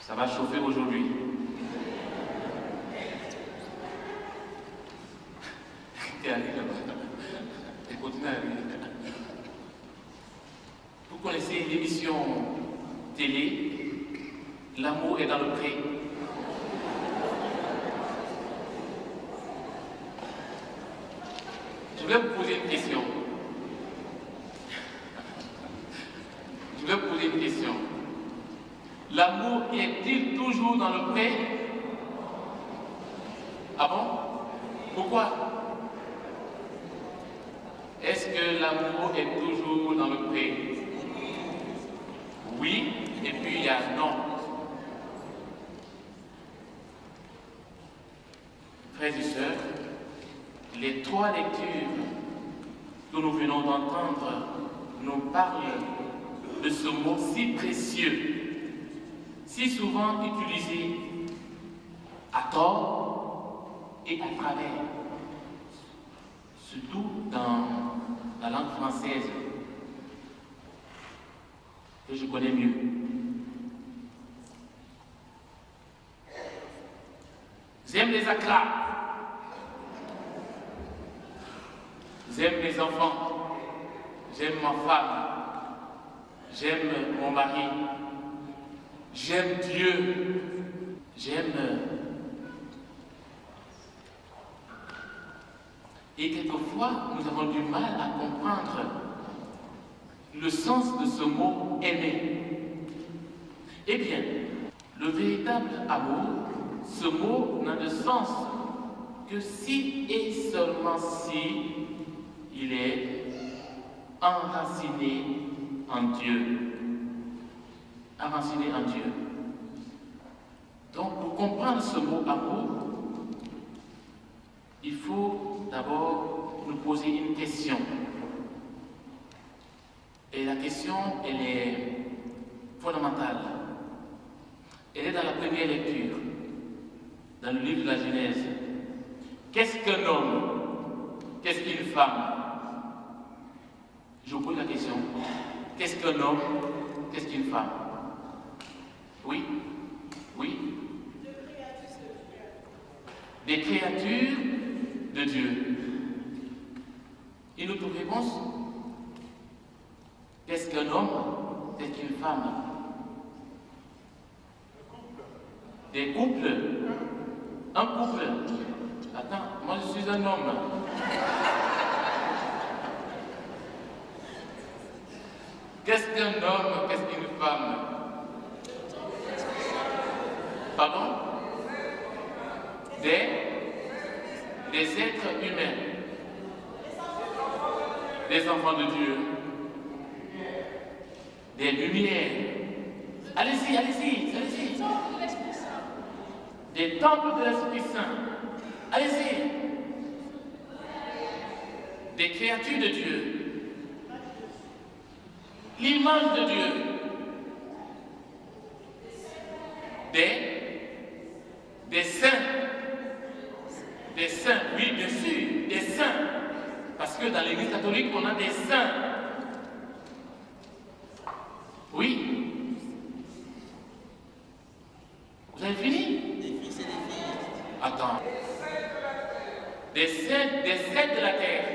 Ça va chauffer aujourd'hui. Écoute-moi. Vous connaissez l'émission télé L'amour est dans le pré. Je vais vous poser une question. Je vais vous poser une question. L'amour est-il toujours dans le pré? Ah bon? Pourquoi? Est-ce que l'amour est toujours dans le pré? Oui, et puis il y a non. Frères et sœurs, les trois lectures que nous venons d'entendre nous parlent de ce mot si précieux, si souvent utilisé à tort et à travers, surtout dans la langue française que je connais mieux. J'aime les acras. J'aime mes enfants, j'aime ma femme, j'aime mon mari, j'aime Dieu, j'aime... Et quelquefois, nous avons du mal à comprendre le sens de ce mot « aimer ». Eh bien, le véritable amour, ce mot n'a de sens que si et seulement si il est enraciné en Dieu. Enraciné en Dieu. Donc, pour comprendre ce mot amour, il faut d'abord nous poser une question. Et la question, elle est fondamentale. Elle est dans la première lecture, dans le livre de la Genèse. Qu'est-ce qu'un homme? Qu'est-ce qu'une femme? Je vous pose la question. Qu'est-ce qu'un homme? Qu'est-ce qu'une femme? Oui? Oui? Des créatures de Dieu. Une autre réponse? Qu'est-ce qu'un homme? Qu'est-ce qu'une femme? Des couples? Un couple? Attends, moi je suis un homme. Qu'est-ce qu'un homme? Qu'est-ce qu'une femme? Pardon? Des êtres humains. Des enfants de Dieu. Des lumières. Allez-y, allez-y, allez-y. Des temples de l'Esprit Saint. Allez-y. Des créatures de Dieu. L'image de Dieu. Des saints. Des saints, oui, bien sûr, des saints. Parce que dans l'Église catholique, on a des saints. Oui. Vous avez fini? Des fils et des filles. Attends. Des saints de la terre.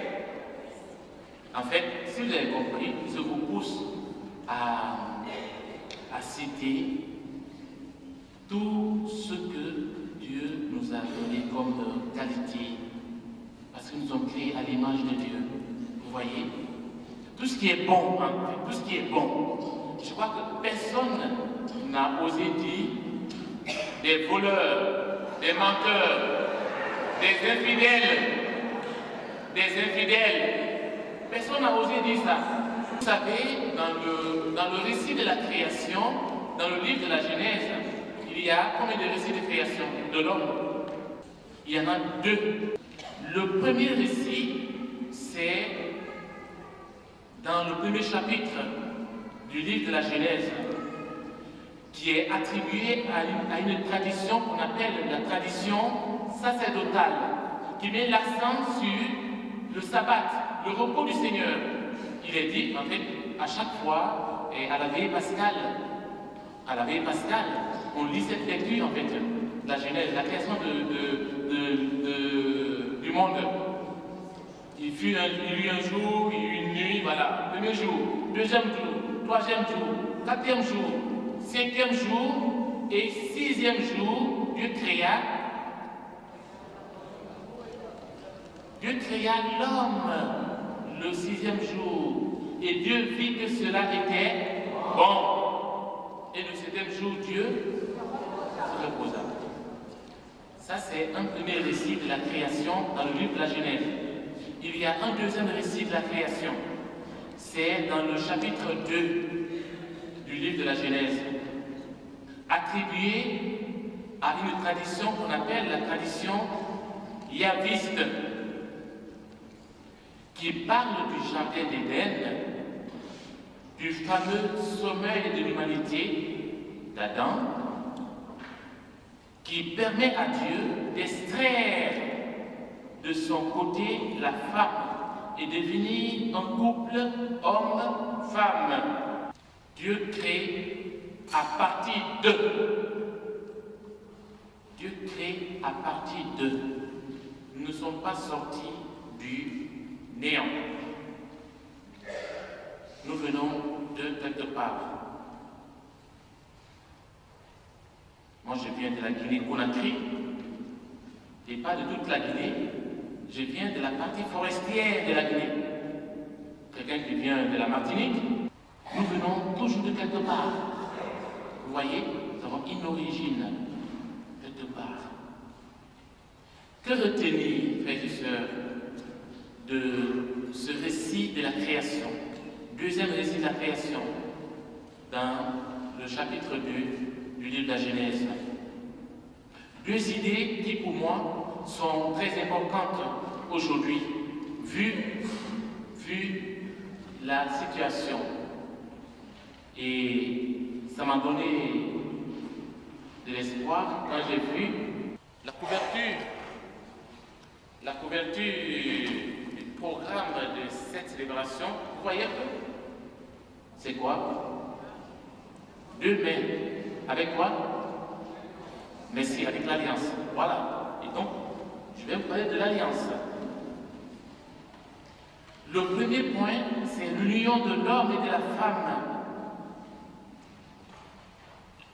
En fait, si vous avez compris, je vous pousse à citer tout ce que Dieu nous a donné comme qualité. Parce que nous sommes créés à l'image de Dieu. Vous voyez? Tout ce qui est bon, en fait, tout ce qui est bon. Je crois que personne n'a osé dire des voleurs, des menteurs, des infidèles. Personne n'a osé dire ça. Vous savez, dans le récit de la création, dans le livre de la Genèse, il y a combien de récits de création de l'homme? Il y en a deux. Le premier récit, c'est dans le premier chapitre du livre de la Genèse, qui est attribué à une tradition qu'on appelle la tradition sacerdotale, qui met l'accent sur le sabbat, le repos du Seigneur. Il est dit, en fait, à chaque fois, et à la veille pascale, on lit cette lecture en fait, la Genèse, la création du monde. Il y eut un jour, il y eut une nuit, voilà. Premier jour, deuxième jour, troisième jour, quatrième jour, cinquième jour et sixième jour, Dieu créa l'homme le sixième jour. Et Dieu vit que cela était bon. Et le septième jour, Dieu se reposa. Ça, c'est un premier récit de la création dans le livre de la Genèse. Il y a un deuxième récit de la création. C'est dans le chapitre 2 du livre de la Genèse, attribué à une tradition qu'on appelle la tradition yaviste, qui parle du jardin d'Éden, du fameux sommeil de l'humanité d'Adam, qui permet à Dieu d'extraire de son côté la femme et devenir un couple homme-femme. Dieu crée à partir d'eux. Dieu crée à partir d'eux. Nous ne sommes pas sortis du néant. Nous venons de quelque part. Moi, je viens de la Guinée-Conakry, et pas de toute la Guinée. Je viens de la partie forestière de la Guinée. Quelqu'un qui vient de la Martinique, nous venons toujours de quelque part. Vous voyez, nous avons une origine, quelque part. Que retenir, frères et sœurs, de ce récit de la création, deuxième récit de la création, dans le chapitre 2 du livre de la Genèse? Deux idées qui, pour moi, sont très importantes aujourd'hui, vu la situation. Et ça m'a donné de l'espoir quand j'ai vu la couverture du programme de cette célébration. Vous voyez, c'est quoi? Deux mains. Avec quoi? Merci, avec l'alliance. Voilà. Et donc, je vais vous parler de l'alliance. Le premier point, c'est l'union de l'homme et de la femme.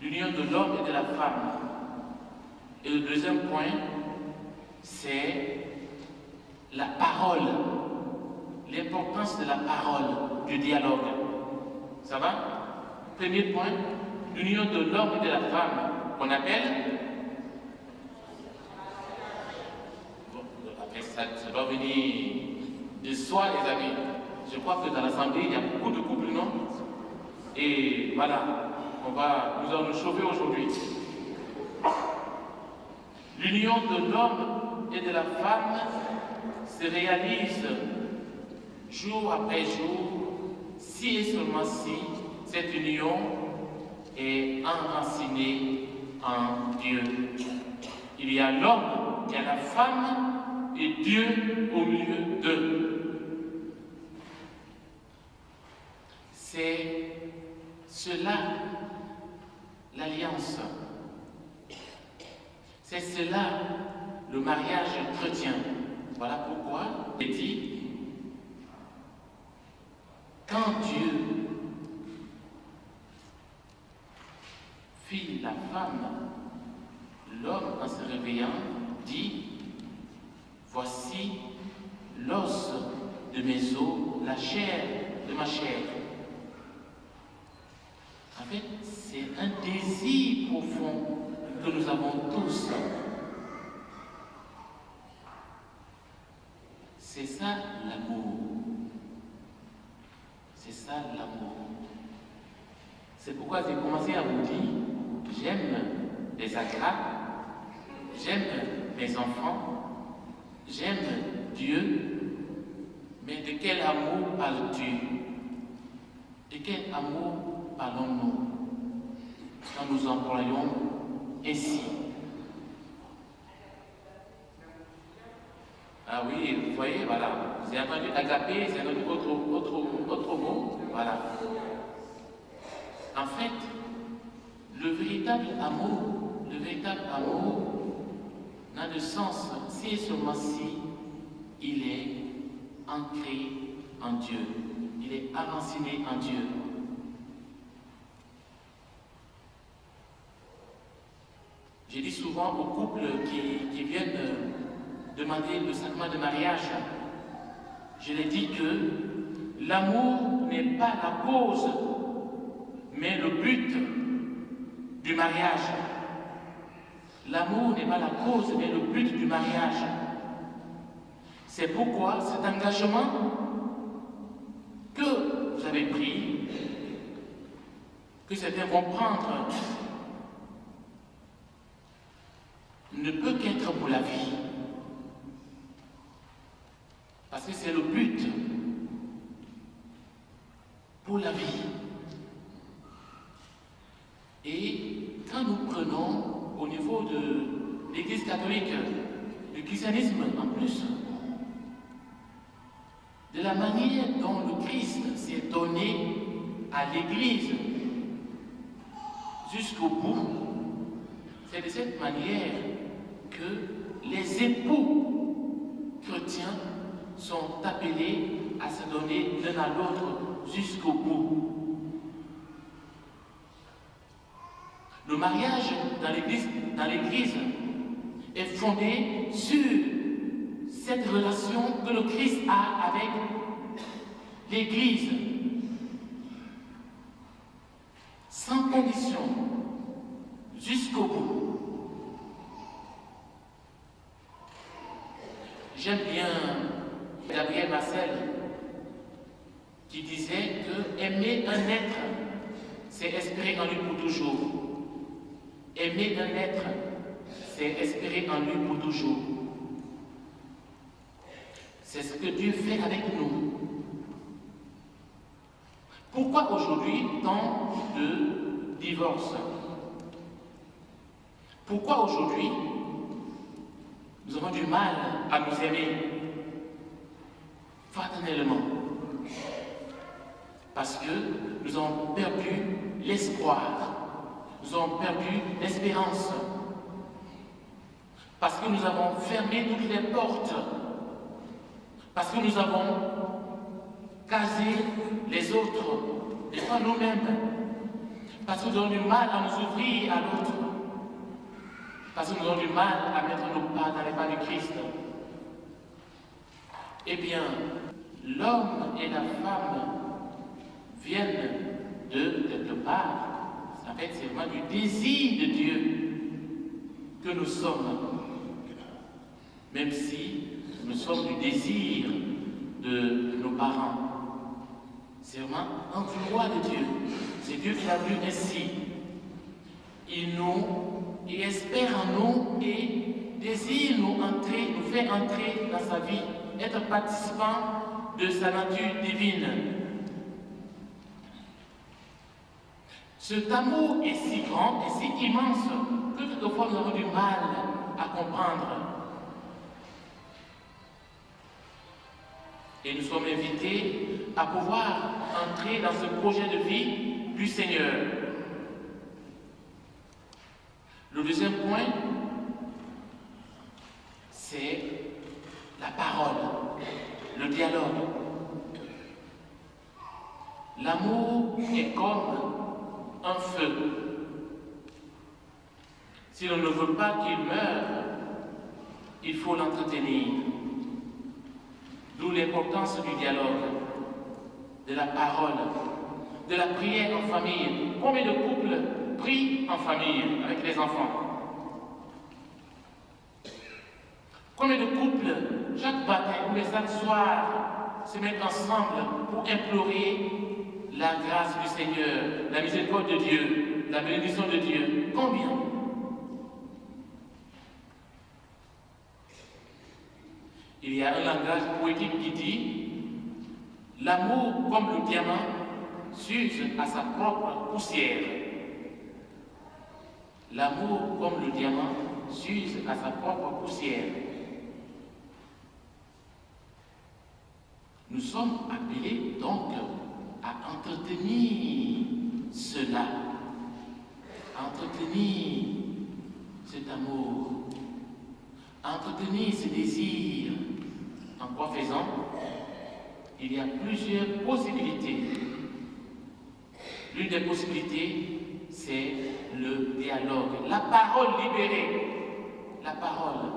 L'union de l'homme et de la femme. Et le deuxième point, c'est la parole. L'importance de la parole, du dialogue. Ça va? Premier point, l'union de l'homme et de la femme, qu'on appelle... Bon, après ça doit venir de soi, les amis. Je crois que dans l'Assemblée, il y a beaucoup de couples, non? Et voilà, nous allons nous chauffer aujourd'hui. L'union de l'homme et de la femme se réalise jour après jour, si et seulement si cette union est enracinée en Dieu. Il y a l'homme, il y a la femme et Dieu au milieu d'eux. C'est cela, l'alliance. C'est cela, le mariage chrétien. Voilà pourquoi il dit, quand Dieu fit la femme, l'homme en se réveillant dit, voici l'os de mes os, la chair de ma chair. En fait, c'est un désir profond que nous avons tous. C'est ça l'amour. C'est ça l'amour. C'est pourquoi j'ai commencé à vous dire, j'aime les agrafes, j'aime mes enfants, j'aime Dieu, mais de quel amour parles-tu? De quel amour parlons-nous quand nous employons ainsi? Ah oui, vous voyez, voilà. J'ai entendu agapé, c'est un autre mot. Voilà. En fait, le véritable amour n'a de sens si et seulement si il est ancré en Dieu, il est enraciné en Dieu. Je dis souvent aux couples qui viennent demander le sacrement de mariage, je leur dis que l'amour n'est pas la cause, mais le but du mariage. L'amour n'est pas la cause, mais le but du mariage. C'est pourquoi cet engagement que vous avez pris, que certains vont prendre, ne peut qu'être pour la vie. Parce que c'est le but pour la vie. Et quand nous prenons au niveau de l'Église catholique, du christianisme en plus, de la manière dont le Christ s'est donné à l'Église jusqu'au bout, c'est de cette manière que les époux chrétiens sont appelés à se donner l'un à l'autre jusqu'au bout. Le mariage dans l'Église est fondé sur cette relation que le Christ a avec l'Église, sans condition, jusqu'au bout. J'aime bien Gabriel Marcel qui disait que aimer un être, c'est espérer en lui pour toujours. Aimer un être, c'est espérer en lui pour toujours. C'est ce que Dieu fait avec nous. Pourquoi aujourd'hui tant de divorces? Pourquoi aujourd'hui nous avons du mal à nous aimer fraternellement? Parce que nous avons perdu l'espoir. Nous avons perdu l'espérance. Parce que nous avons fermé toutes les portes. Parce que nous avons casé les autres, des fois nous-mêmes. Parce que nous avons du mal à nous ouvrir à l'autre. Parce que nous avons du mal à mettre nos pas dans les pas du Christ. Eh bien, l'homme et la femme viennent de quelque part. En fait, c'est vraiment du désir de Dieu que nous sommes, même si nous sommes du désir de nos parents. C'est vraiment un vouloir de Dieu. C'est Dieu qui l'a voulu ainsi. Il espère en nous et désire nous faire entrer dans sa vie, être participant de sa nature divine. Cet amour est si grand et si immense que quelquefois nous avons du mal à comprendre. Et nous sommes invités à pouvoir entrer dans ce projet de vie du Seigneur. Le deuxième point, c'est la parole, le dialogue. L'amour est comme un feu. Si l'on ne veut pas qu'il meure, il faut l'entretenir. D'où l'importance du dialogue, de la parole, de la prière en famille. Combien de couples prient en famille avec les enfants? Combien de couples, chaque matin ou chaque soir, se mettent ensemble pour implorer la grâce du Seigneur, la miséricorde de Dieu, la bénédiction de Dieu? Combien? Il y a un langage poétique qui dit « L'amour comme le diamant s'use à sa propre poussière. » L'amour comme le diamant s'use à sa propre poussière. Nous sommes appelés donc à entretenir cela, à entretenir cet amour, à entretenir ce désir. En quoi faisant? Il y a plusieurs possibilités. L'une des possibilités, c'est le dialogue, la parole libérée. La parole.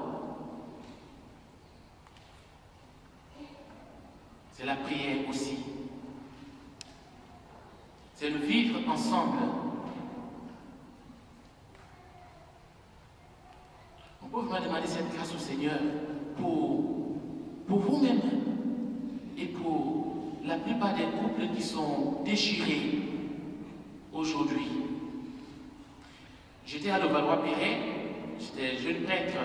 C'est la prière aussi. C'est le vivre ensemble. On peut vraiment demander cette grâce au Seigneur pour vous-même et pour la plupart des couples qui sont déchirés aujourd'hui. J'étais à Levallois-Perret, j'étais jeune prêtre.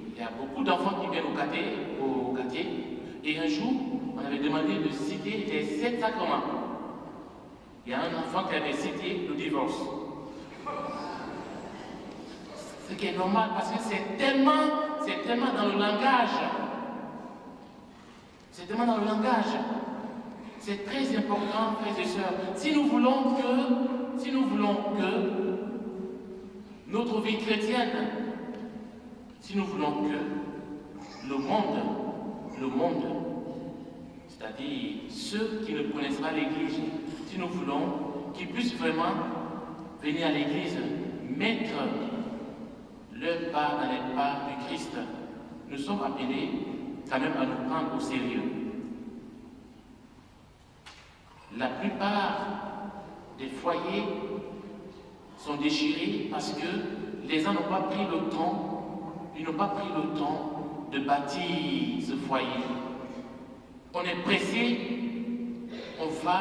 Il y a beaucoup d'enfants qui viennent au quartier. Et un jour, on avait demandé de citer les 7 sacrements. Il y a un enfant qui avait cité le divorce. Ce qui est normal parce que c'est tellement dans le langage. C'est tellement dans le langage. C'est très important, frères et sœurs. Si nous voulons que notre vie chrétienne, si nous voulons que le monde, c'est-à-dire ceux qui ne connaissent pas l'Église, si nous voulons qu'ils puissent vraiment venir à l'Église, mettre leur part dans les pas du Christ, nous sommes appelés quand même à nous prendre au sérieux. La plupart des foyers sont déchirés parce que les gens n'ont pas pris le temps, de bâtir ce foyer. On est pressé, on va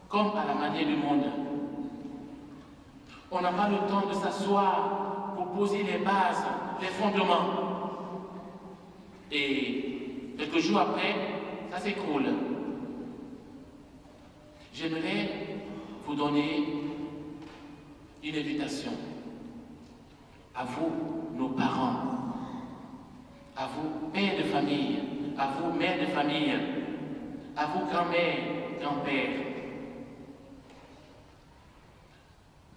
comme à la manière du monde. On n'a pas le temps de s'asseoir pour poser les bases, les fondements. Et quelques jours après, ça s'écroule. J'aimerais vous donner une invitation à vous, nos parents, à vous, pères de famille, à vous, mères de famille, à vous, grand-mères, grands-pères,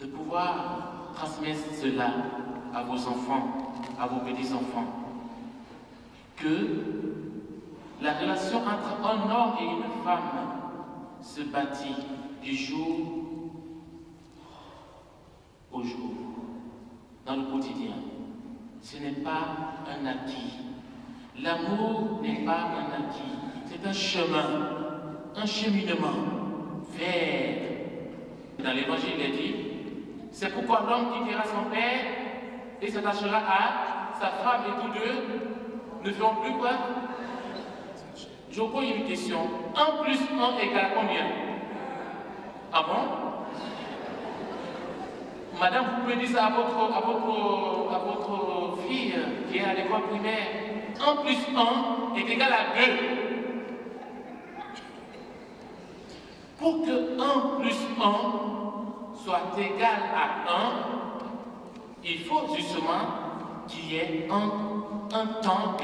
de pouvoir transmettre cela à vos enfants, à vos petits-enfants, que la relation entre un homme et une femme se bâtit du jour au jour, dans le quotidien. Ce n'est pas un acquis. L'amour n'est pas un acquis. C'est un chemin, un cheminement vers. Dans l'Évangile, il est dit, c'est pourquoi l'homme quittera son père et s'attachera à sa femme et tous deux ne feront plus quoi? Je vous pose une question. 1 plus 1 égale combien? Ah bon? Madame, vous pouvez dire ça à votre fille qui est à l'école primaire. 1 plus 1 est égal à 2. Pour que 1 plus 1 soit égal à 1, il faut justement qu'il y ait un temps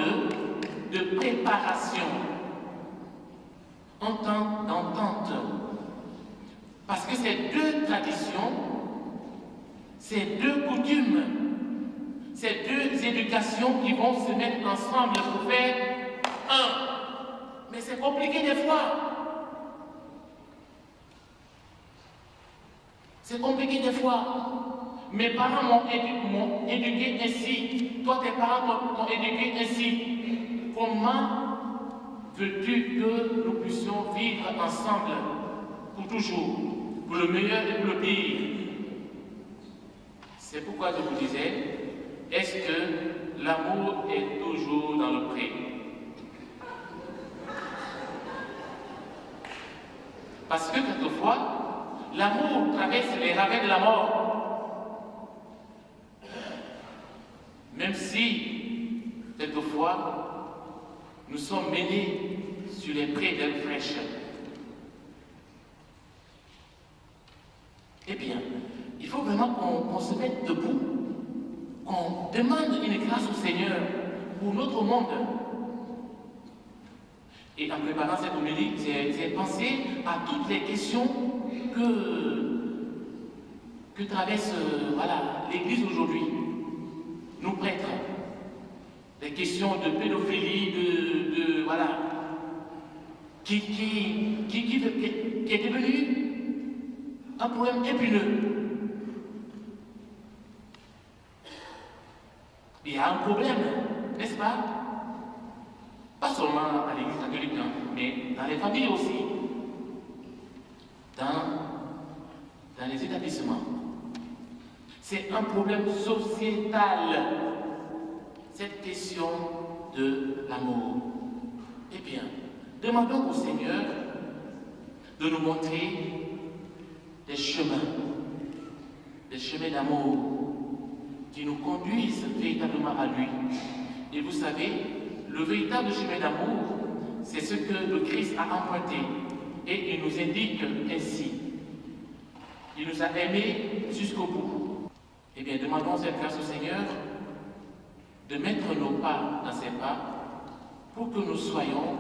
de préparation, un temps d'entente. Parce que ces deux traditions, ces deux coutumes, ces deux éducations qui vont se mettre ensemble pour faire un. Mais c'est compliqué des fois. C'est compliqué des fois. Mes parents m'ont éduqué ainsi. Toi, tes parents t'ont éduqué ainsi. Comment veux-tu que nous puissions vivre ensemble pour toujours, pour le meilleur et pour le pire? C'est pourquoi je vous disais, est-ce que l'amour est toujours dans le pré? Parce que quelquefois, l'amour traverse les ravins de la mort. Même si, quelquefois, nous sommes menés sur les prés d'herbes fraîches. Eh bien, il faut vraiment qu'on se mette debout, qu'on demande une grâce au Seigneur pour notre monde. Et en préparant cette homélie, j'ai pensé à toutes les questions que traverse voilà, l'Église aujourd'hui, nos prêtres, des questions de pédophilie, voilà, qui est devenu un problème épineux. Il y a un problème, n'est-ce pas? Pas seulement à l'Église catholique, hein, mais dans les familles aussi, dans les établissements. C'est un problème sociétal, cette question de l'amour. Eh bien, demandons au Seigneur de nous montrer des chemins d'amour qui nous conduisent véritablement à lui. Et vous savez, le véritable chemin d'amour, c'est ce que le Christ a emprunté. Et il nous indique ainsi. Il nous a aimés jusqu'au bout. Eh bien, demandons cette grâce au Seigneur de mettre nos pas dans ses pas pour que nous soyons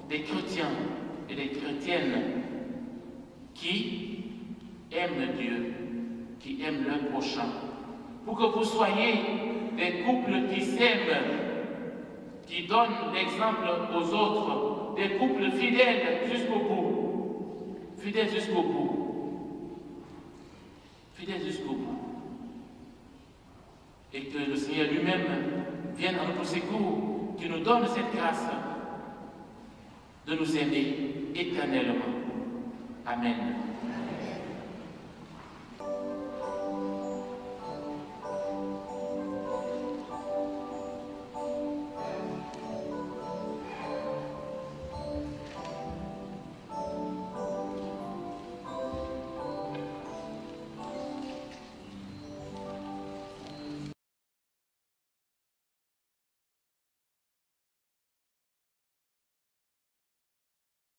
des chrétiens et des chrétiennes qui aiment Dieu, qui aiment leur prochain. Pour que vous soyez des couples qui s'aiment, qui donnent l'exemple aux autres, des couples fidèles jusqu'au bout. Fidèles jusqu'au bout. Fidèles jusqu'au bout. Et que le Seigneur lui-même vienne à notre secours, qui nous donne cette grâce de nous aimer éternellement. Amen.